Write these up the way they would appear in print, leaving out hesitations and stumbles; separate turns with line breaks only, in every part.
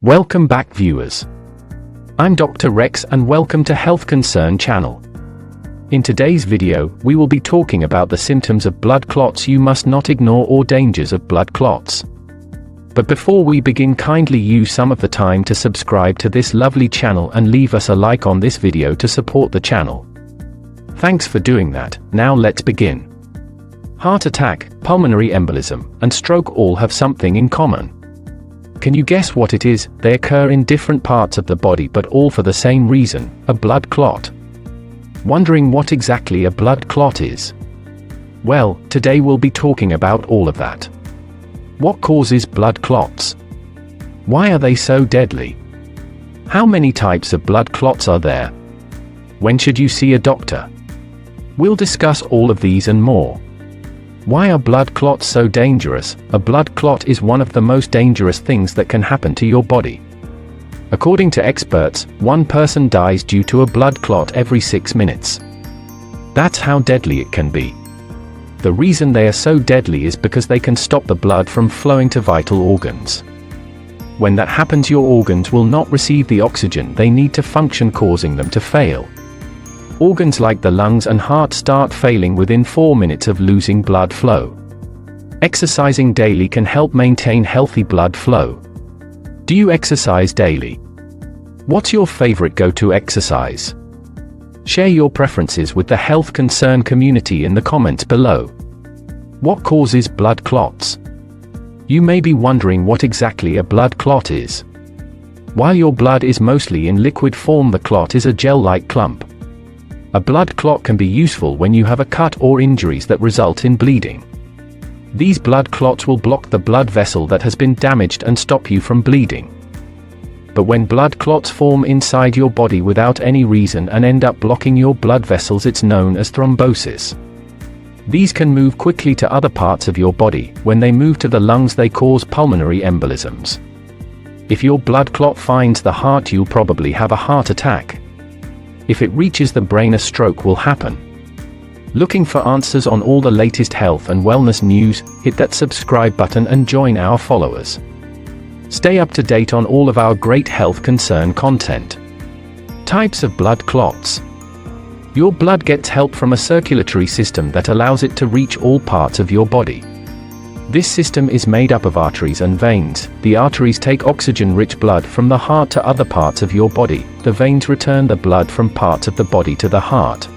Welcome back, viewers. I'm Dr. Rex and welcome to HealthConcern channel. In today's video, we will be talking about the symptoms of blood clots you must not ignore or dangers of blood clots. But before we begin, kindly use some of the time to subscribe to this lovely channel and leave us a like on this video to support the channel. Thanks for doing that. Now let's begin. Heart attack, pulmonary embolism, and stroke all have something in common. Can you guess what it is? They occur in different parts of the body but all for the same reason, a blood clot. Wondering what exactly a blood clot is? Well, today we'll be talking about all of that. What causes blood clots? Why are they so deadly? How many types of blood clots are there? When should you see a doctor? We'll discuss all of these and more. Why are blood clots so dangerous? A blood clot is one of the most dangerous things that can happen to your body. According to experts, one person dies due to a blood clot every 6 minutes. That's how deadly it can be. The reason they are so deadly is because they can stop the blood from flowing to vital organs. When that happens, your organs will not receive the oxygen they need to function, causing them to fail. Organs like the lungs and heart start failing within 4 minutes of losing blood flow. Exercising daily can help maintain healthy blood flow. Do you exercise daily? What's your favorite go-to exercise? Share your preferences with the HealthConcern community in the comments below. What causes blood clots? You may be wondering what exactly a blood clot is. While your blood is mostly in liquid form, the clot is a gel-like clump. A blood clot can be useful when you have a cut or injuries that result in bleeding. These blood clots will block the blood vessel that has been damaged and stop you from bleeding. But when blood clots form inside your body without any reason and end up blocking your blood vessels, it's known as thrombosis. These can move quickly to other parts of your body. When they move to the lungs, they cause pulmonary embolisms. If your blood clot finds the heart, you'll probably have a heart attack. If it reaches the brain, a stroke will happen. Looking for answers on all the latest health and wellness news? Hit that subscribe button and join our followers. Stay up to date on all of our great HealthConcern content. Types of blood clots. Your blood gets help from a circulatory system that allows it to reach all parts of your body. This system is made up of arteries and veins. The arteries take oxygen-rich blood from the heart to other parts of your body. The veins return the blood from parts of the body to the heart.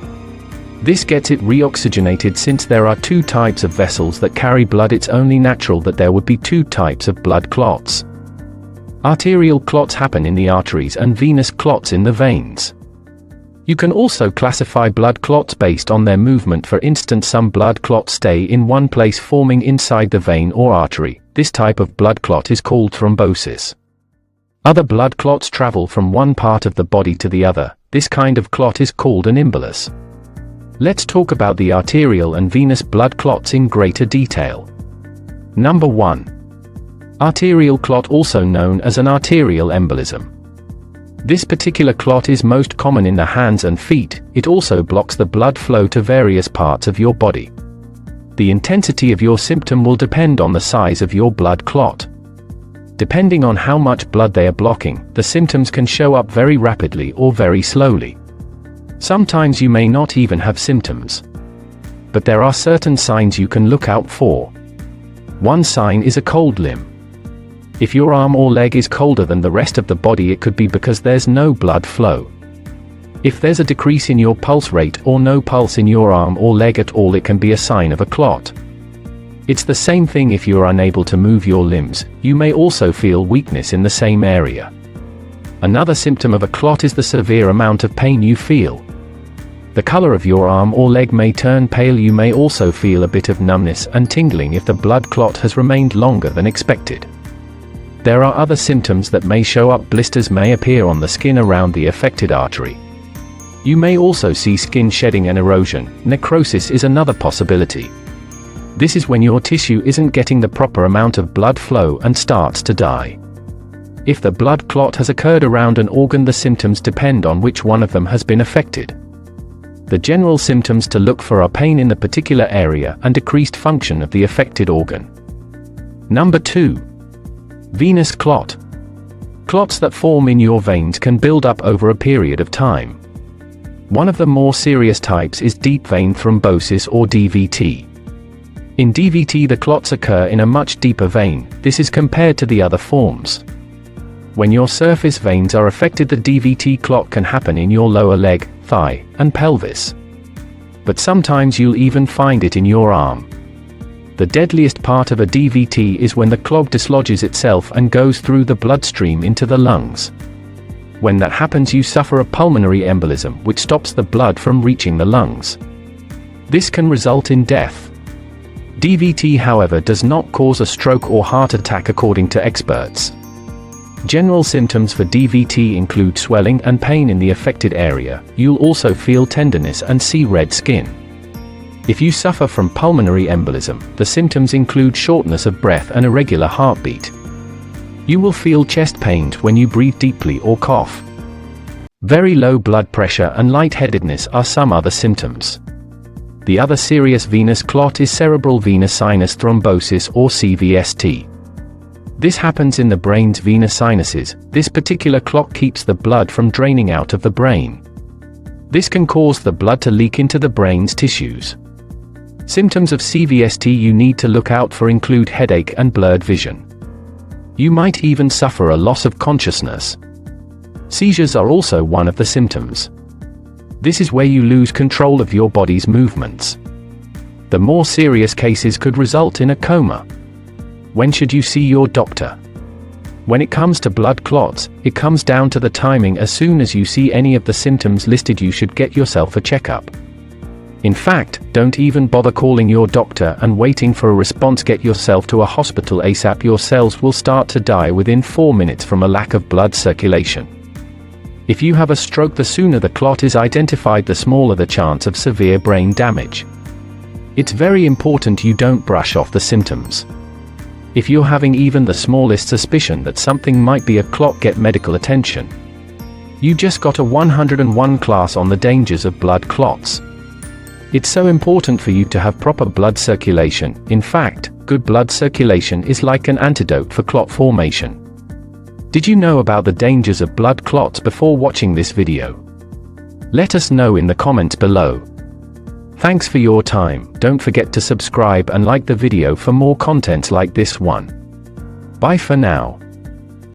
This gets it reoxygenated. Since there are two types of vessels that carry blood, it's only natural that there would be two types of blood clots. Arterial clots happen in the arteries and venous clots in the veins. You can also classify blood clots based on their movement. For instance, some blood clots stay in one place, forming inside the vein or artery. This type of blood clot is called thrombosis. Other blood clots travel from one part of the body to the other. This kind of clot is called an embolus. Let's talk about the arterial and venous blood clots in greater detail. Number 1. Arterial clot, also known as an arterial embolism. This particular clot is most common in the hands and feet. It also blocks the blood flow to various parts of your body. The intensity of your symptom will depend on the size of your blood clot. Depending on how much blood they are blocking, the symptoms can show up very rapidly or very slowly. Sometimes you may not even have symptoms. But there are certain signs you can look out for. One sign is a cold limb. If your arm or leg is colder than the rest of the body, it could be because there's no blood flow. If there's a decrease in your pulse rate or no pulse in your arm or leg at all, it can be a sign of a clot. It's the same thing if you're unable to move your limbs. You may also feel weakness in the same area. Another symptom of a clot is the severe amount of pain you feel. The color of your arm or leg may turn pale. You may also feel a bit of numbness and tingling if the blood clot has remained longer than expected. There are other symptoms that may show up. Blisters may appear on the skin around the affected artery. You may also see skin shedding and erosion. Necrosis is another possibility. This is when your tissue isn't getting the proper amount of blood flow and starts to die. If the blood clot has occurred around an organ, the symptoms depend on which one of them has been affected. The general symptoms to look for are pain in the particular area and decreased function of the affected organ. Number 2. Venous clot. Clots that form in your veins can build up over a period of time. One of the more serious types is deep vein thrombosis, or DVT. In DVT, the clots occur in a much deeper vein. This is compared to the other forms. When your surface veins are affected, the DVT clot can happen in your lower leg, thigh, and pelvis. But sometimes you'll even find it in your arm. The deadliest part of a DVT is when the clot dislodges itself and goes through the bloodstream into the lungs. When that happens, you suffer a pulmonary embolism, which stops the blood from reaching the lungs. This can result in death. DVT, however, does not cause a stroke or heart attack according to experts. General symptoms for DVT include swelling and pain in the affected area. You'll also feel tenderness and see red skin. If you suffer from pulmonary embolism, the symptoms include shortness of breath and irregular heartbeat. You will feel chest pains when you breathe deeply or cough. Very low blood pressure and lightheadedness are some other symptoms. The other serious venous clot is cerebral venous sinus thrombosis, or CVST. This happens in the brain's venous sinuses. This particular clot keeps the blood from draining out of the brain. This can cause the blood to leak into the brain's tissues. Symptoms of CVST you need to look out for include headache and blurred vision. You might even suffer a loss of consciousness. Seizures are also one of the symptoms. This is where you lose control of your body's movements. The more serious cases could result in a coma. When should you see your doctor? When it comes to blood clots, it comes down to the timing. As soon as you see any of the symptoms listed, you should get yourself a checkup. In fact, don't even bother calling your doctor and waiting for a response. Get yourself to a hospital ASAP. Your cells will start to die within 4 minutes from a lack of blood circulation. If you have a stroke, the sooner the clot is identified, the smaller the chance of severe brain damage. It's very important you don't brush off the symptoms. If you're having even the smallest suspicion that something might be a clot, get medical attention. You just got a 101 class on the dangers of blood clots. It's so important for you to have proper blood circulation. In fact, good blood circulation is like an antidote for clot formation. Did you know about the dangers of blood clots before watching this video? Let us know in the comments below. Thanks for your time. Don't forget to subscribe and like the video for more content like this one. Bye for now.